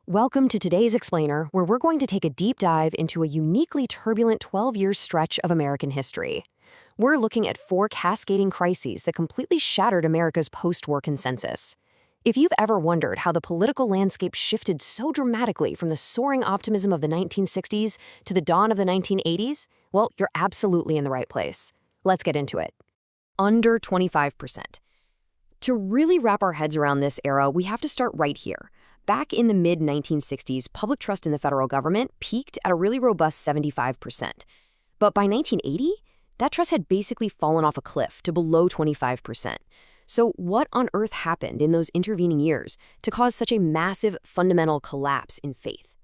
Welcome to today's Explainer, where we're going to take a deep dive into a uniquely turbulent 12-year stretch of American history. We're looking at four cascading crises that completely shattered America's post-war consensus. If you've ever wondered how the political landscape shifted so dramatically from the soaring optimism of the 1960s to the dawn of the 1980s, well, you're absolutely in the right place. Let's get into it. Under 25%. To really wrap our heads around this era, we have to start right here. Back in the mid-1960s, public trust in the federal government peaked at a really robust 75%. But by 1980, that trust had basically fallen off a cliff to below 25%. So what on earth happened in those intervening years to cause such a massive fundamental collapse in faith?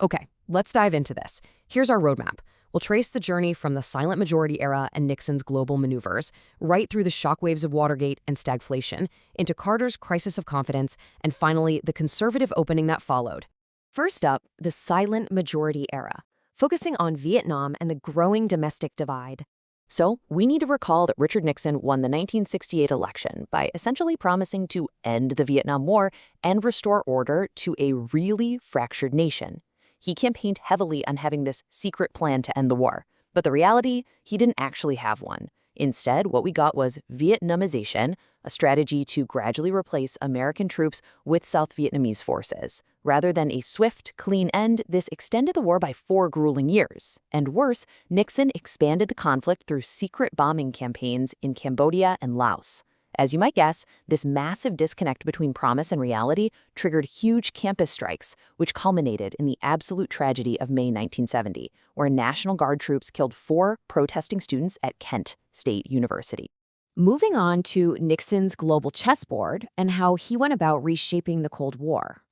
Okay, let's dive into this. Here's our roadmap. We'll trace the journey from the silent majority era and Nixon's global maneuvers, right through the shockwaves of Watergate and stagflation, into Carter's crisis of confidence, and finally, the conservative opening that followed. First up, the silent majority era, focusing on Vietnam and the growing domestic divide. So, we need to recall that Richard Nixon won the 1968 election by essentially promising to end the Vietnam War and restore order to a really fractured nation. He campaigned heavily on having this secret plan to end the war. But the reality, he didn't actually have one. Instead, what we got was Vietnamization, a strategy to gradually replace American troops with South Vietnamese forces. Rather than a swift, clean end, this extended the war by 4 grueling years. And worse, Nixon expanded the conflict through secret bombing campaigns in Cambodia and Laos. As you might guess, this massive disconnect between promise and reality triggered huge campus strikes, which culminated in the absolute tragedy of May 1970, where National Guard troops killed 4 protesting students at Kent State University. Moving on to Nixon's global chessboard and how he went about reshaping the Cold War.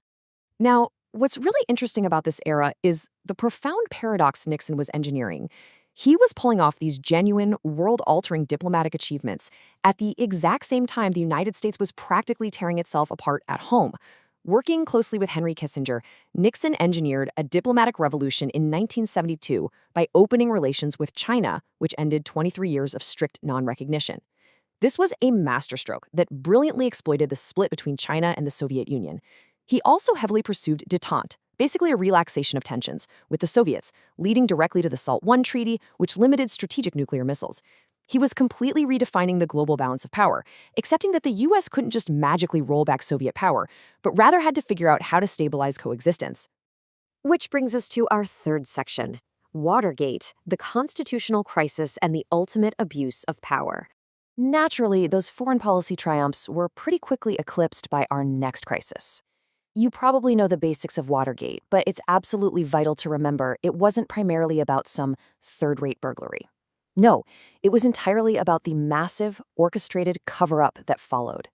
Now, what's really interesting about this era is the profound paradox Nixon was engineering. He was pulling off these genuine, world-altering diplomatic achievements at the exact same time the United States was practically tearing itself apart at home. Working closely with Henry Kissinger, Nixon engineered a diplomatic revolution in 1972 by opening relations with China, which ended 23 years of strict non-recognition. This was a masterstroke that brilliantly exploited the split between China and the Soviet Union. He also heavily pursued détente, basically a relaxation of tensions, with the Soviets, leading directly to the SALT I Treaty, which limited strategic nuclear missiles. He was completely redefining the global balance of power, accepting that the U.S. couldn't just magically roll back Soviet power, but rather had to figure out how to stabilize coexistence. Which brings us to our third section, Watergate, the constitutional crisis and the ultimate abuse of power. Naturally, those foreign policy triumphs were pretty quickly eclipsed by our next crisis. You probably know the basics of Watergate, but it's absolutely vital to remember it wasn't primarily about some third-rate burglary. No, it was entirely about the massive, orchestrated cover-up that followed.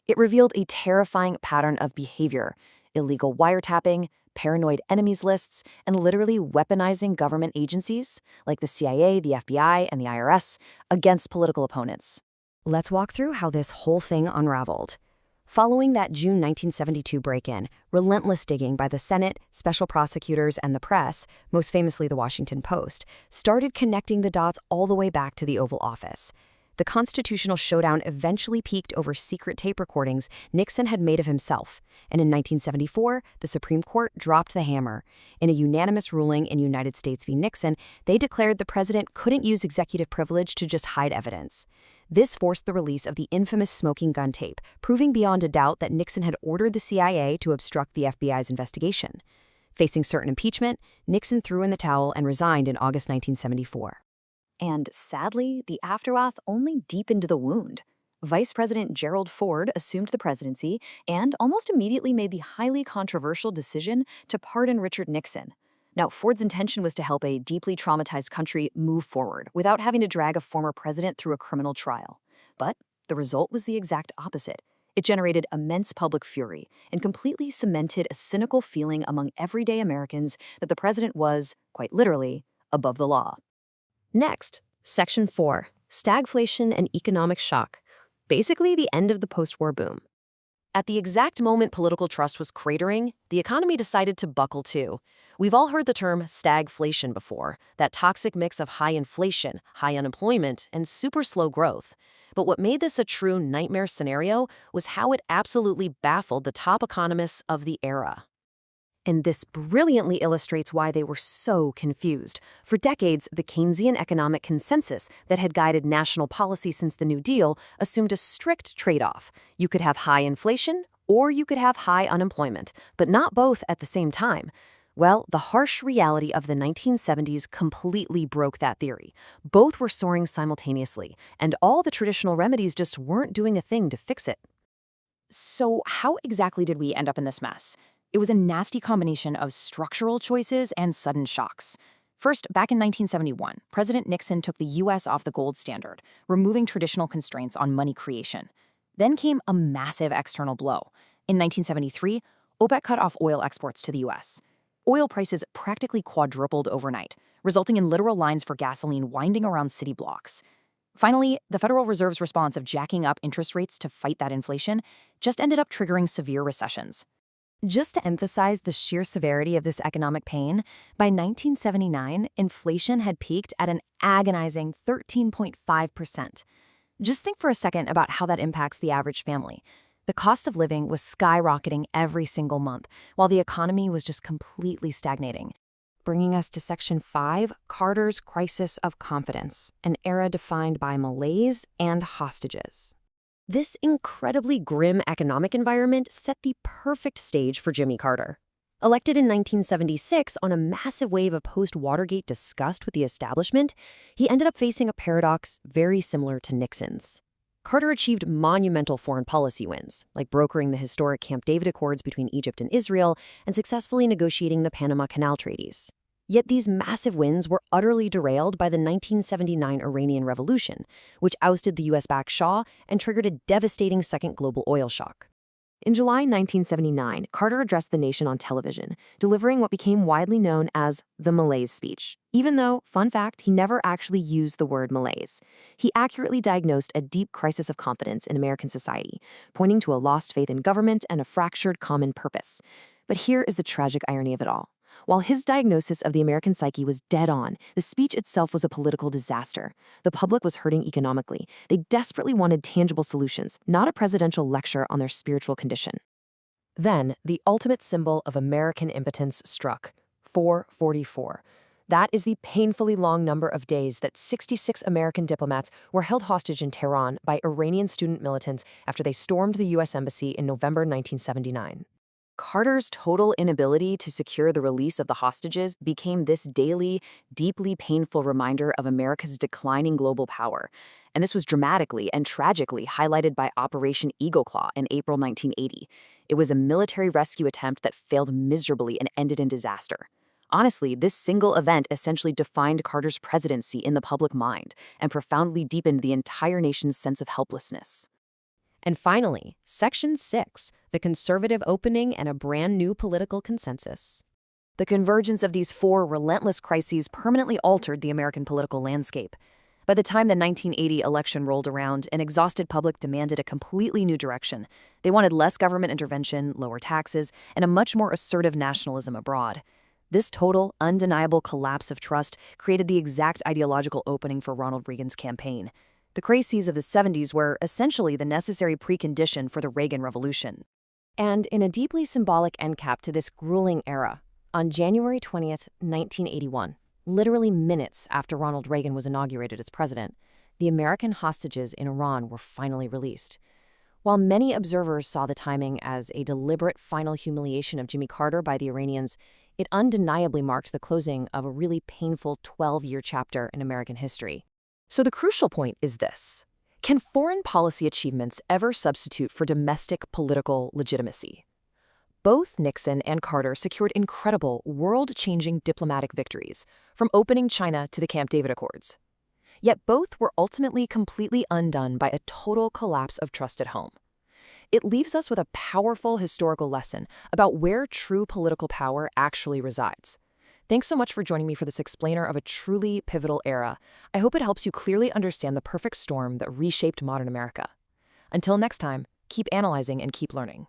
It revealed a terrifying pattern of behavior, illegal wiretapping, paranoid enemies lists, and literally weaponizing government agencies, like the CIA, the FBI, and the IRS, against political opponents. Let's walk through how this whole thing unraveled. Following that June 1972 break-in, relentless digging by the Senate, special prosecutors, and the press, most famously the Washington Post, started connecting the dots all the way back to the Oval Office. The constitutional showdown eventually peaked over secret tape recordings Nixon had made of himself, and in 1974, the Supreme Court dropped the hammer. In a unanimous ruling in United States v. Nixon, they declared the president couldn't use executive privilege to just hide evidence. This forced the release of the infamous smoking gun tape, proving beyond a doubt that Nixon had ordered the CIA to obstruct the FBI's investigation. Facing certain impeachment, Nixon threw in the towel and resigned in August 1974. And sadly, the aftermath only deepened the wound. Vice President Gerald Ford assumed the presidency and almost immediately made the highly controversial decision to pardon Richard Nixon. Now, Ford's intention was to help a deeply traumatized country move forward without having to drag a former president through a criminal trial. But the result was the exact opposite. It generated immense public fury and completely cemented a cynical feeling among everyday Americans that the president was, quite literally, above the law. Next, Section 4, Stagflation and Economic Shock. Basically the end of the post-war boom. At the exact moment political trust was cratering, the economy decided to buckle too. We've all heard the term stagflation before, that toxic mix of high inflation, high unemployment, and super slow growth. But what made this a true nightmare scenario was how it absolutely baffled the top economists of the era. And this brilliantly illustrates why they were so confused. For decades, the Keynesian economic consensus that had guided national policy since the New Deal assumed a strict trade-off. You could have high inflation, or you could have high unemployment, but not both at the same time. Well, the harsh reality of the 1970s completely broke that theory. Both were soaring simultaneously, and all the traditional remedies just weren't doing a thing to fix it. So how exactly did we end up in this mess? It was a nasty combination of structural choices and sudden shocks. First, back in 1971, President Nixon took the U.S. off the gold standard, removing traditional constraints on money creation. Then came a massive external blow. In 1973, OPEC cut off oil exports to the U.S. Oil prices practically quadrupled overnight, resulting in literal lines for gasoline winding around city blocks. Finally, the Federal Reserve's response of jacking up interest rates to fight that inflation just ended up triggering severe recessions. Just to emphasize the sheer severity of this economic pain, by 1979, inflation had peaked at an agonizing 13.5%. Just think for a second about how that impacts the average family. The cost of living was skyrocketing every single month, while the economy was just completely stagnating. Bringing us to Section 5, Carter's Crisis of Confidence, an era defined by malaise and hostages. This incredibly grim economic environment set the perfect stage for Jimmy Carter. Elected in 1976 on a massive wave of post-Watergate disgust with the establishment, he ended up facing a paradox very similar to Nixon's. Carter achieved monumental foreign policy wins, like brokering the historic Camp David Accords between Egypt and Israel and successfully negotiating the Panama Canal Treaties. Yet these massive wins were utterly derailed by the 1979 Iranian Revolution, which ousted the US-backed Shah and triggered a devastating second global oil shock. In July 1979, Carter addressed the nation on television, delivering what became widely known as the malaise speech. Even though, fun fact, he never actually used the word malaise. He accurately diagnosed a deep crisis of confidence in American society, pointing to a lost faith in government and a fractured common purpose. But here is the tragic irony of it all. While his diagnosis of the American psyche was dead on, the speech itself was a political disaster. The public was hurting economically. They desperately wanted tangible solutions, not a presidential lecture on their spiritual condition. Then, the ultimate symbol of American impotence struck, 444. That is the painfully long number of days that 66 American diplomats were held hostage in Tehran by Iranian student militants after they stormed the U.S. Embassy in November 1979. Carter's total inability to secure the release of the hostages became this daily, deeply painful reminder of America's declining global power. And this was dramatically and tragically highlighted by Operation Eagle Claw in April 1980. It was a military rescue attempt that failed miserably and ended in disaster. Honestly, this single event essentially defined Carter's presidency in the public mind and profoundly deepened the entire nation's sense of helplessness. And finally, Section 6, the conservative opening and a brand new political consensus. The convergence of these four relentless crises permanently altered the American political landscape. By the time the 1980 election rolled around, an exhausted public demanded a completely new direction. They wanted less government intervention, lower taxes, and a much more assertive nationalism abroad. This total, undeniable collapse of trust created the exact ideological opening for Ronald Reagan's campaign. The crises of the 70s were essentially the necessary precondition for the Reagan Revolution. And in a deeply symbolic endcap to this grueling era, on January 20th, 1981, literally minutes after Ronald Reagan was inaugurated as president, the American hostages in Iran were finally released. While many observers saw the timing as a deliberate final humiliation of Jimmy Carter by the Iranians, it undeniably marked the closing of a really painful 12-year chapter in American history. So the crucial point is this. Can foreign policy achievements ever substitute for domestic political legitimacy? Both Nixon and Carter secured incredible, world-changing diplomatic victories, from opening China to the Camp David Accords. Yet both were ultimately completely undone by a total collapse of trust at home. It leaves us with a powerful historical lesson about where true political power actually resides. Thanks so much for joining me for this explainer of a truly pivotal era. I hope it helps you clearly understand the perfect storm that reshaped modern America. Until next time, keep analyzing and keep learning.